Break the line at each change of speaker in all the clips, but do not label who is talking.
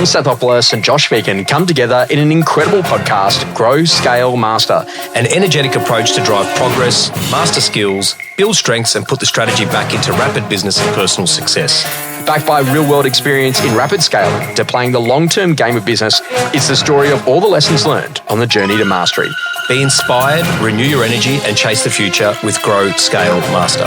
Stathopoulos and Josh Phegan come together in an incredible podcast, Grow, Scale, Master.
An energetic approach to drive progress, master skills, build strengths and put the strategy back into rapid business and personal success.
Backed by real-world experience in rapid scaling to playing the long-term game of business, it's the story of all the lessons learned on the journey to mastery.
Be inspired, renew your energy and chase the future with Grow, Scale, Master.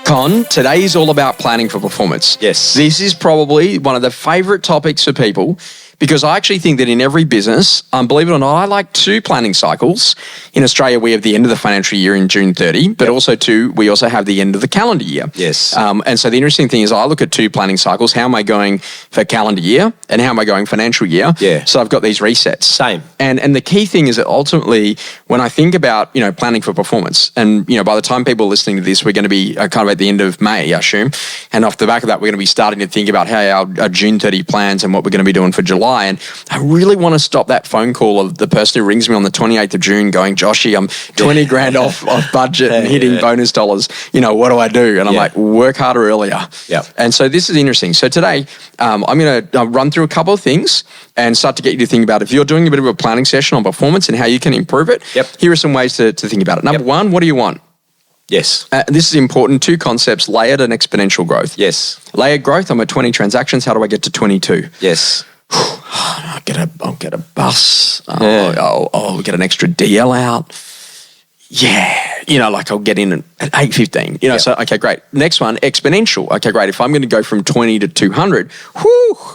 Con, today is all about planning for performance.
Yes.
This is probably one of the favourite topics for people because I actually think that in every business, believe it or not, I like 2 planning cycles. In Australia, we have the end of the financial year in June 30, but we also have the end of the calendar year.
Yes.
And so the interesting thing is I look at 2 planning cycles. How am I going for calendar year and how am I going financial year?
Yeah.
So I've got these resets.
Same.
And the key thing is that ultimately when I think about, planning for performance and, by the time people are listening to this, we're going to be kind of at the end of May, I assume. And off the back of that, we're going to be starting to think about how our June 30 plans and what we're going to be doing for July. And I really want to stop that phone call of the person who rings me on the 28th of June going, Joshy, I'm 20 grand off budget and hitting bonus dollars. What do I do? And I'm like, work harder earlier.
Yeah.
And so this is interesting. So today, I'm going to run through a couple of things and start to get you to think about if you're doing a bit of a planning session on performance and how you can improve it.
Yep.
Here are some ways to think about it. Number one, what do you want?
Yes.
This is important. 2 concepts, layered and exponential growth.
Yes.
Layered growth, I'm at 20 transactions. How do I get to 22?
Yes.
I'll get a bus. I'll get an extra DL out. Yeah. I'll get in at 8:15. So, okay, great. Next one, exponential. Okay, great. If I'm going to go from 20 to 200,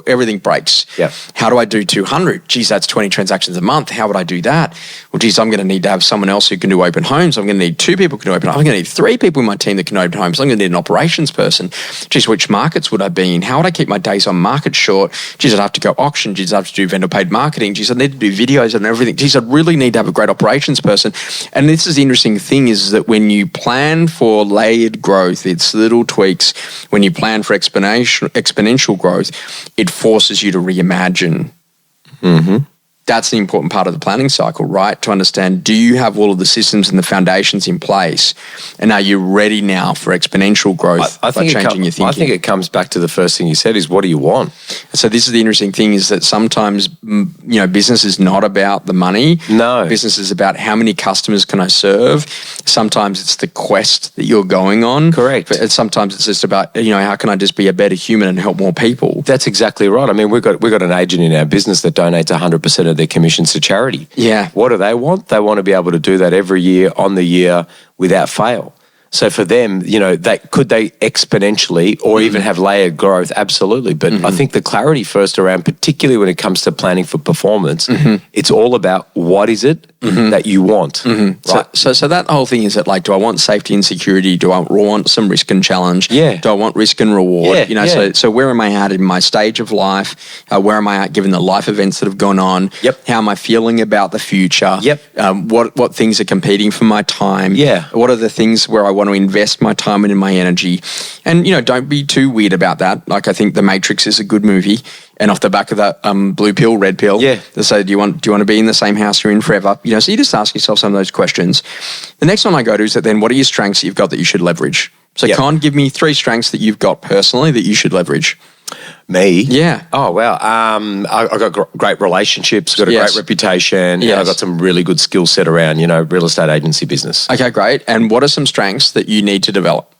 everything breaks.
Yeah.
How do I do 200? Geez, that's 20 transactions a month. How would I do that? Well, geez, I'm going to need to have someone else who can do open homes. I'm going to need 2 people who can do open homes. I'm going to need 3 people in my team that can open homes. I'm going to need an operations person. Geez, which markets would I be in? How would I keep my days on market short? Geez, I'd have to go auction. Geez, I'd have to do vendor paid marketing. Geez, I need to do videos and everything. Geez, I'd really need to have a great operations person. And this is the interesting thing is that when you plan for layered growth, it's little tweaks. When you plan for exponential growth, it forces you to reimagine.
Mm-hmm.
That's the important part of the planning cycle, right? To understand, do you have all of the systems and the foundations in place? And are you ready now for exponential growth by changing your thinking?
I think it comes back to the first thing you said is, what do you want?
So this is the interesting thing is that sometimes, business is not about the money.
No.
Business is about how many customers can I serve. Sometimes it's the quest that you're going on.
Correct.
But sometimes it's just about, how can I just be a better human and help more people?
That's exactly right. I mean, we've got an agent in our business that donates 100% of their commissions to charity.
Yeah.
What do they want? They want to be able to do that every year on the year without fail. So for them, could they exponentially or even have layered growth? Absolutely. But I think the clarity first around, particularly when it comes to planning for performance, it's all about what is it that you want. Right?
So that whole thing is that do I want safety and security? Do I want some risk and challenge?
Yeah.
Do I want risk and reward?
Yeah.
So where am I at in my stage of life? Where am I at given the life events that have gone on?
Yep.
How am I feeling about the future?
Yep.
What things are competing for my time?
Yeah.
What are the things where I want to invest my time and my energy? And, don't be too weird about that. I think The Matrix is a good movie. And off the back of that, blue pill, red pill.
Yeah.
They say, do you want to be in the same house you're in forever? So you just ask yourself some of those questions. The next one I go to is that then what are your strengths that you've got that you should leverage? So Con, give me 3 strengths that you've got personally that you should leverage.
Me?
Yeah.
Oh, wow. I got great relationships, got a great reputation, and I got some really good skill set around, real estate agency business.
Okay, great. And what are some strengths that you need to develop?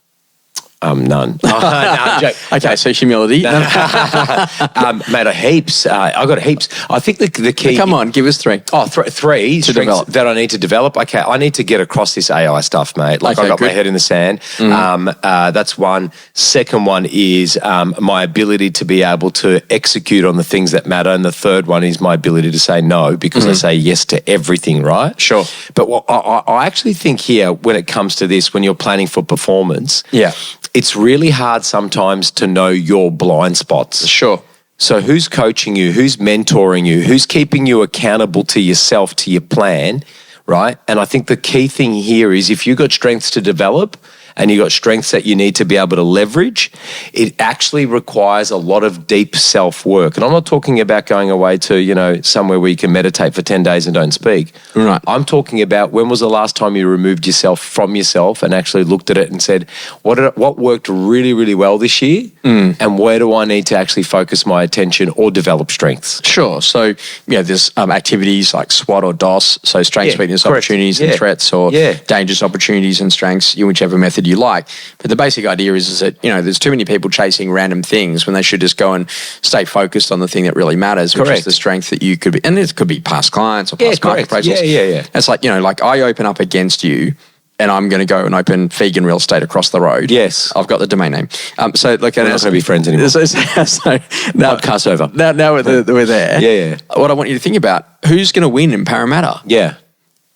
None.
Okay, so humility.
Mate, heaps. I got heaps. I think the key...
Come on, give us 3.
Oh, 3
to develop
that I need to develop. Okay, I need to get across this AI stuff, mate. I got my head in the sand. That's one. Second one is my ability to be able to execute on the things that matter. And the third one is my ability to say no because I say yes to everything, right?
Sure.
But what I actually think here when it comes to this, when you're planning for performance...
Yeah.
It's really hard sometimes to know your blind spots.
Sure.
So who's coaching you? Who's mentoring you? Who's keeping you accountable to yourself, to your plan, right? And I think the key thing here is if you've got strengths to develop and you got strengths that you need to be able to leverage, it actually requires a lot of deep self-work. And I'm not talking about going away to, somewhere where you can meditate for 10 days and don't speak.
Right.
I'm talking about when was the last time you removed yourself from yourself and actually looked at it and said, what worked really, really well this year, and where do I need to actually focus my attention or develop strengths?
Sure. So, there's activities like SWOT or DOS, so strengths, weakness,
correct.
opportunities and threats, or dangerous opportunities and strengths, whichever method you like. But the basic idea is that, there's too many people chasing random things when they should just go and stay focused on the thing that really matters, which is the strength that you could be. And it could be past clients or past market appraisals.
Yeah.
It's like, I open up against you, and I'm going to go and open Phegan Real Estate across the road.
Yes.
I've got the domain name.
We're not going to be friends anymore.
Now,
Podcast over.
Now we're there.
Yeah.
What I want you to think about, who's going to win in Parramatta?
Yeah.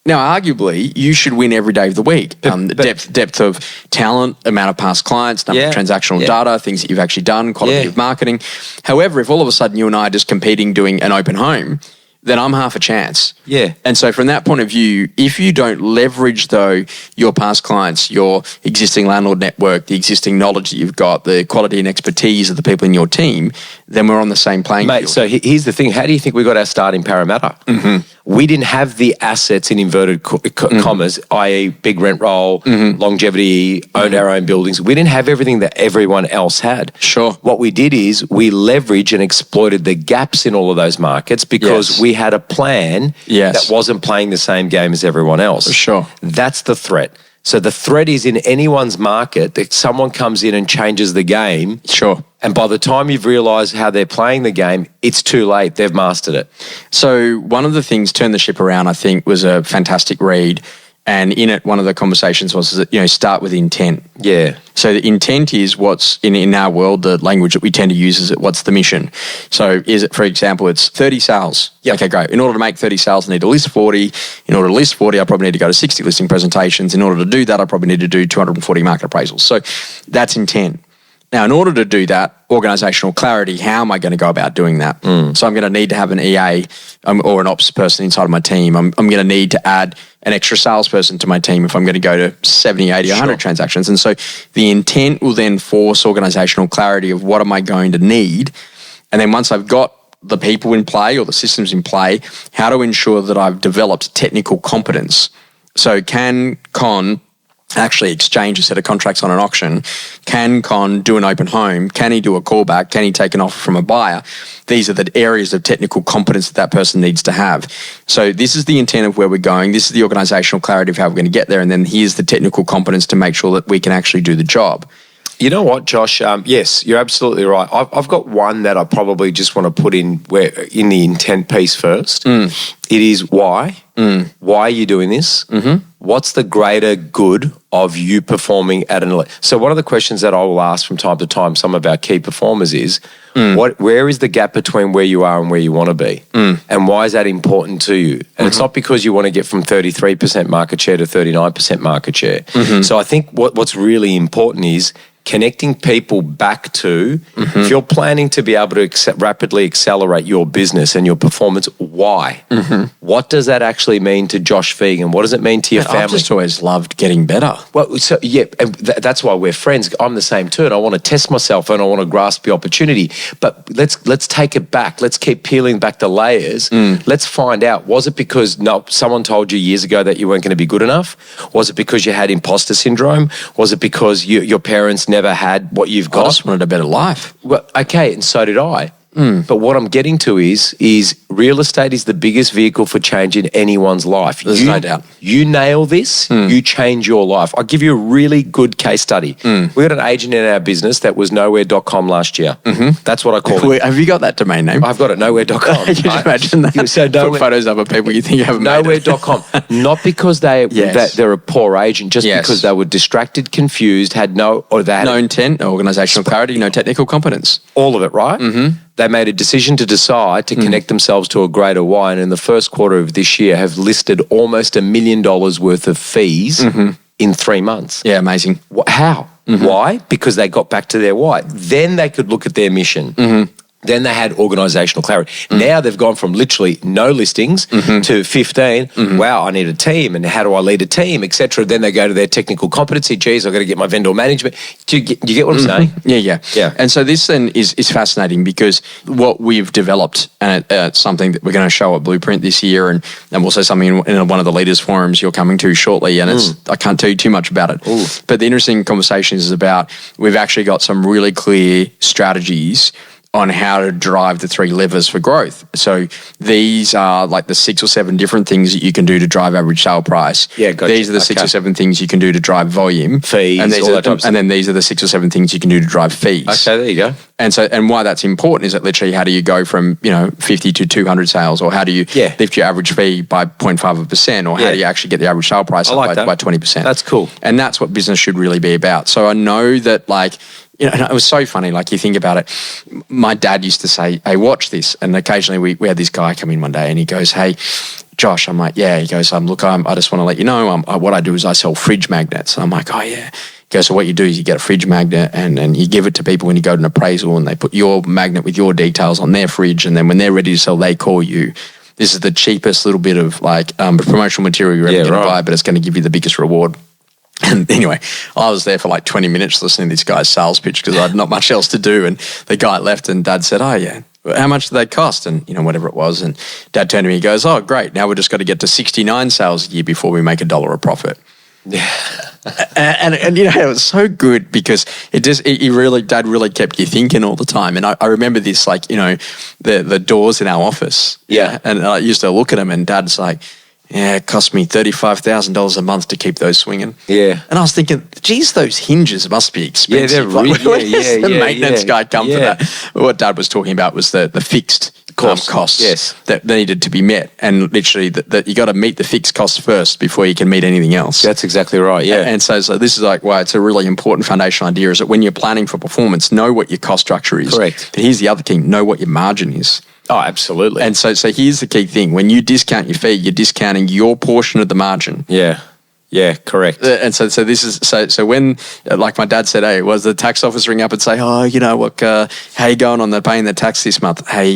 Now, arguably, you should win every day of the week. Depth of talent, amount of past clients, number of transactional data, things that you've actually done, quality of marketing. However, if all of a sudden you and I are just competing doing an open home, then I'm half a chance.
Yeah.
And so from that point of view, if you don't leverage, though, your past clients, your existing landlord network, the existing knowledge that you've got, the quality and expertise of the people in your team, then we're on the same playing field.
Mate, so here's the thing. How do you think we got our start in Parramatta? We didn't have the assets in inverted commas, i.e. big rent roll, longevity, owned our own buildings. We didn't have everything that everyone else had.
Sure.
What we did is we leveraged and exploited the gaps in all of those markets because we had a plan that wasn't playing the same game as everyone else.
Sure.
That's the threat. So the threat is in anyone's market that someone comes in and changes the game.
Sure.
And by the time you've realised how they're playing the game, it's too late. They've mastered it.
So one of the things, Turn the Ship Around, I think, was a fantastic read. And in it, one of the conversations was that, start with intent.
Yeah.
So the intent is what's in our world, the language that we tend to use is what's the mission. So is it, for example, it's 30 sales.
Yep.
Okay, great. In order to make 30 sales, I need to list 40. In order to list 40, I probably need to go to 60 listing presentations. In order to do that, I probably need to do 240 market appraisals. So that's intent. Now, in order to do that, organisational clarity, how am I going to go about doing that? So I'm going to need to have an EA or an ops person inside of my team. I'm going to need to add an extra salesperson to my team if I'm going to go to 70, 80, 100 transactions. And so the intent will then force organisational clarity of what am I going to need. And then once I've got the people in play or the systems in play, how to ensure that I've developed technical competence. So can Con actually exchange a set of contracts on an auction? Can Con do an open home? Can he do a callback? Can he take an offer from a buyer? These are the areas of technical competence that person needs to have. So this is the intent of where we're going. This is the organisational clarity of how we're going to get there. And then here's the technical competence to make sure that we can actually do the job.
You know what, Josh? Yes, you're absolutely right. I've got one that I probably just want to put in the intent piece first. It is why. Why are you doing this? What's the greater good of you performing at an elite? So one of the questions that I will ask from time to time some of our key performers is, where is the gap between where you are and where you want to be? And why is that important to you? And it's not because you want to get from 33% market share to 39% market share. So I think what's really important is connecting people back to, if you're planning to be able to rapidly accelerate your business and your performance, why? What does that actually mean to Josh Phegan? What does it mean to your family?
I've just always loved getting better.
Well, so and that's why we're friends. I'm the same too, and I want to test myself and I want to grasp the opportunity. But let's take it back. Let's keep peeling back the layers. Let's find out, was it because someone told you years ago that you weren't going to be good enough? Was it because you had imposter syndrome? Was it because your parents never had what you've got?
I just wanted a better life.
Well, okay, and so did I. But what I'm getting to is real estate is the biggest vehicle for change in anyone's life.
There's no doubt.
You nail this, you change your life. I'll give you a really good case study. We got an agent in our business that was nowhere.com last year. That's what I call it.
Have you got that domain name?
I've got it, nowhere.com.
Can you imagine that?
So
put photos up of people you think you haven't made it.
Nowhere.com. Not because they're a poor agent, just because they were distracted, confused, had no
intent, no organisational clarity, no technical competence.
All of it, right? They made a decision to decide to connect themselves to a greater why, and in the first quarter of this year have listed almost $1 million worth of fees in 3 months.
Yeah, amazing.
How? Why? Because they got back to their why. Then they could look at their mission. Then they had organisational clarity. Now they've gone from literally no listings to 15. Wow, I need a team, and how do I lead a team, etc. Then they go to their technical competency. Geez, I've got to get my vendor management. Do you get what I'm saying?
Yeah. And so this then is fascinating, because what we've developed, and it's something that we're going to show at Blueprint this year, and also something in one of the leaders forums you're coming to shortly, and I can't tell you too much about it. But the interesting conversation is about, we've actually got some really clear strategies on how to drive the 3 levers for growth. So these are like the 6 or 7 different things that you can do to drive average sale price.
Yeah, gotcha.
These are the 6 or 7 things you can do to drive volume.
Fees,
and
all that type of stuff.
and then these are the 6 or 7 things you can do to drive fees.
Okay, there you go.
And why that's important is that literally, how do you go from 50 to 200 sales, or how do you lift your average fee by 0.5%, or how do you actually get the average sale price up by 20%?
That's cool.
And that's what business should really be about. So I know that, and it was so funny, you think about it. My dad used to say, hey, watch this. And occasionally we had this guy come in one day and he goes, hey, Josh. I'm like, yeah. He goes, look, I just want to let you know, what I do is I sell fridge magnets. And I'm like, oh, yeah. He goes, so what you do is you get a fridge magnet and you give it to people when you go to an appraisal, and they put your magnet with your details on their fridge. And then when they're ready to sell, they call you. This is the cheapest little bit of promotional material you're ever going to buy, but it's going to give you the biggest reward. And anyway, I was there for 20 minutes listening to this guy's sales pitch, because I had not much else to do. And the guy left, and Dad said, oh, yeah, how much do they cost? And, whatever it was. And Dad turned to me, he goes, oh, great. Now we've just got to get to 69 sales a year before we make $1 of profit. Yeah. and it was so good, because Dad really kept you thinking all the time. And I remember this, the doors in our office.
Yeah.
And I used to look at them, and Dad's like, yeah, it cost me $35,000 a month to keep those swinging.
Yeah.
And I was thinking, geez, those hinges must be expensive.
Yeah, they're really,
where does the maintenance guy come for that? What Dad was talking about was the fixed costs that needed to be met. And literally, that you got to meet the fixed costs first before you can meet anything else.
That's exactly right, yeah.
And so this is why it's a really important foundational idea, is that when you're planning for performance, know what your cost structure is.
Correct.
But here's the other thing, know what your margin is.
Oh, absolutely.
And so here's the key thing. When you discount your fee, you're discounting your portion of the margin.
Yeah. Yeah, correct.
And so this is so when, like my dad said, hey, was the tax office ring up and say, oh, how you going on paying the tax this month? Hey,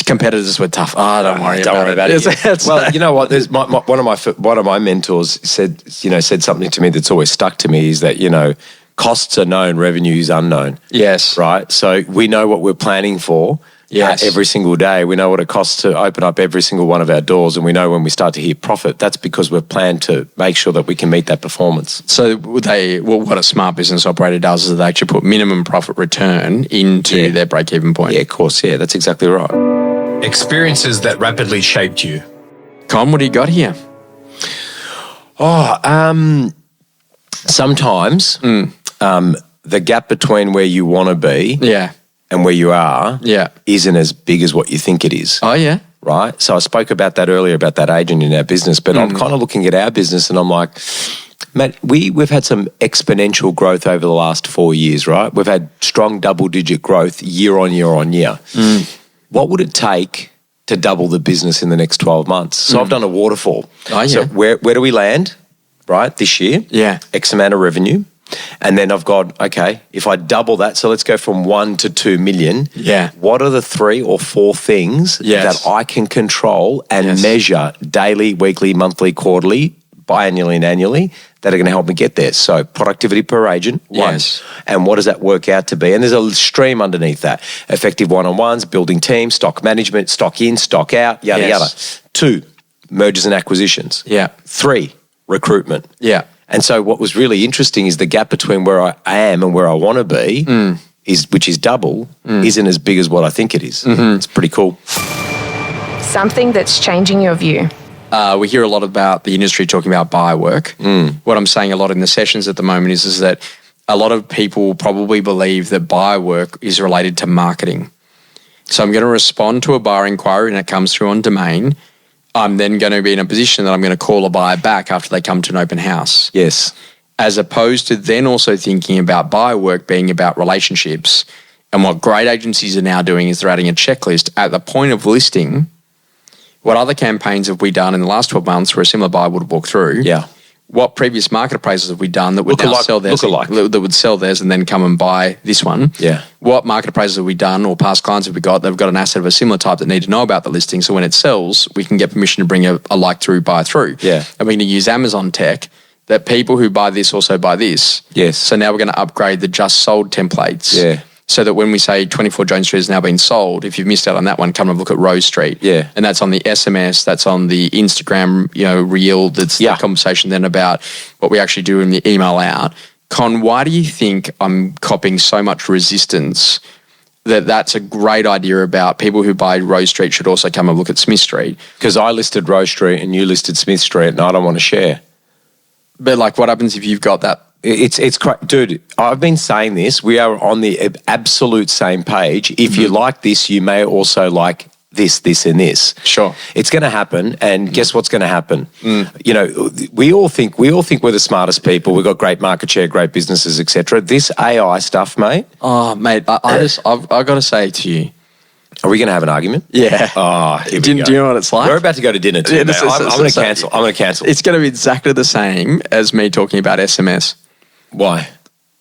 competitors were tough. Oh, don't worry about it.
Well, you know what? There's one of my mentors said something to me that's always stuck to me, is that costs are known, revenue is unknown.
Yes.
Right. So we know what we're planning for. Yes. Every single day. We know what it costs to open up every single one of our doors, and we know when we start to hit profit. That's because we've planned to make sure that we can meet that performance.
So what a smart business operator does is they actually put minimum profit return into their break-even point.
Yeah, of course. Yeah, that's exactly right.
Experiences that rapidly shaped you.
Con, what do you got here?
Sometimes the gap between where you want to be and where you are isn't as big as what you think it is.
Oh, yeah.
Right? So I spoke about that earlier, about that agent in our business, but I'm kind of looking at our business and I'm like, Matt, we've had some exponential growth over the last 4 years, right? We've had strong double-digit growth year on year on year. What would it take to double the business in the next 12 months? So I've done a waterfall.
Oh, yeah.
So where do we land, right, this year?
Yeah.
X amount of revenue. And then I've got, okay, if I double that, so let's go from 1 to 2 million.
Yeah.
What are the 3 or 4 things that I can control and measure daily, weekly, monthly, quarterly, biannually and annually that are going to help me get there? So productivity per agent, one. And what does that work out to be? And there's a stream underneath that. Effective one-on-ones, building teams, stock management, stock in, stock out, yada, yada. 2, mergers and acquisitions.
Yeah.
3, recruitment.
Yeah.
And so what was really interesting is the gap between where I am and where I want to be, which is double, isn't as big as what I think it is. It's pretty cool.
Something that's changing your view.
We hear a lot about the industry talking about buyer work. What I'm saying a lot in the sessions at the moment is that a lot of people probably believe that buyer work is related to marketing. So I'm going to respond to a buyer inquiry and it comes through on domain. I'm then going to be in a position that I'm going to call a buyer back after they come to an open house.
Yes.
As opposed to then also thinking about buyer work being about relationships. And what great agencies are now doing is they're adding a checklist at the point of listing. What other campaigns have we done in the last 12 months where a similar buyer would have walked through?
Yeah.
what previous market appraisals have we done that would now sell theirs, that would sell theirs and then come and buy this one?
Yeah.
What market appraisals have we done or past clients have we got? They've got an asset of a similar type that need to know about the listing. So when it sells, we can get permission to bring a like through, buy through.
Yeah.
And we're going to use Amazon tech that people who buy this also buy this.
Yes.
So now we're going to upgrade the just sold templates.
Yeah.
So that when we say 24 Jones Street has now been sold, if you've missed out on that one, come and look at Rose Street.
Yeah.
And that's on the SMS, that's on the Instagram, reel. That's the conversation then about what we actually do in the email out. Con, why do you think I'm copping so much resistance that's a great idea about people who buy Rose Street should also come and look at Smith Street?
Because I listed Rose Street and you listed Smith Street and I don't want to share.
But like what happens if you've got that?
It's dude, I've been saying this. We are on the absolute same page. If you like this, you may also like this, and this.
Sure.
It's going to happen. And guess what's going to happen? We all think we're the smartest people. We've got great market share, great businesses, etc. This AI stuff, mate.
Oh, mate, I've got to say to you.
Are we going to have an argument?
Yeah.
Oh, here we go.
Do you know what it's like?
We're about to go to dinner too, mate. I'm going to cancel. I'm going to cancel.
It's going to be exactly the same as me talking about SMS.
Why?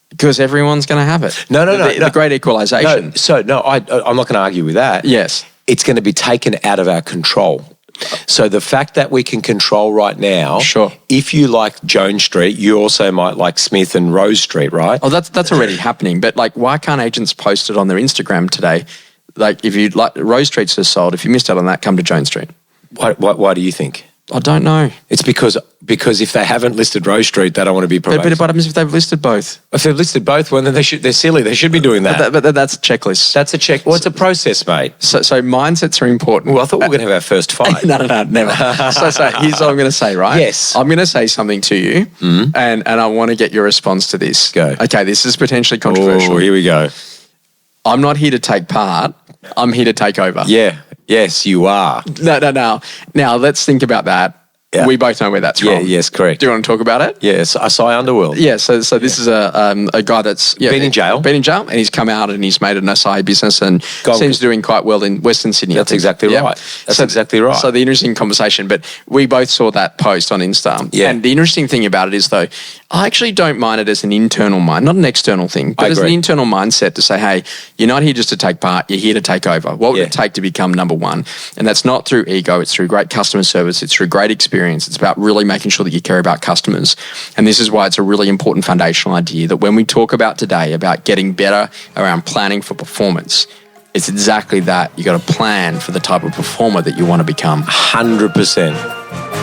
Because everyone's going to have it.
No.
The great equalisation.
I'm not going to argue with that.
Yes.
It's going to be taken out of our control. So the fact that we can control right now,
sure.
If you like Jones Street, you also might like Smith and Rose Street, right?
Oh, that's already happening. But like, why can't agents post it on their Instagram today? Like, if you like Rose Street's just sold, if you missed out on that, come to Jones Street.
Why do you think?
I don't know.
It's because if they haven't listed Rose Street, they don't want to be promoted.
But what happens if they've listed both?
If they've listed both, well, then they're silly. They should be doing that.
But that's a checklist.
That's a check. Well, it's a process, mate.
So mindsets are important.
Well, I thought we were going to have our first fight.
No, never. so here's what I'm going to say, right?
Yes.
I'm going to say something to you, and I want to get your response to this.
Go.
Okay, this is potentially controversial.
Oh, here we go.
I'm not here to take part. I'm here to take over.
Yeah. Yes, you are.
No. Now, let's think about that. Yeah. We both know where that's from.
Yeah, yes, correct.
Do you want to talk about it?
Yes, Asai Underworld.
Yeah, so this is a guy that's
been in jail.
And he's come out and he's made an Asai business and seems doing quite well in Western Sydney.
That's exactly right. That's exactly right.
So the interesting conversation, but we both saw that post on Insta. Yeah. And the interesting thing about it is, though, I actually don't mind it as an internal mind, not an external thing, but as an internal mindset to say, hey, you're not here just to take part, you're here to take over. What would it take to become number one? And that's not through ego, it's through great customer service, it's through great experience. It's about really making sure that you care about customers. And this is why it's a really important foundational idea that when we talk about today about getting better around planning for performance, it's exactly that. You got to plan for the type of performer that you want to become.
100%.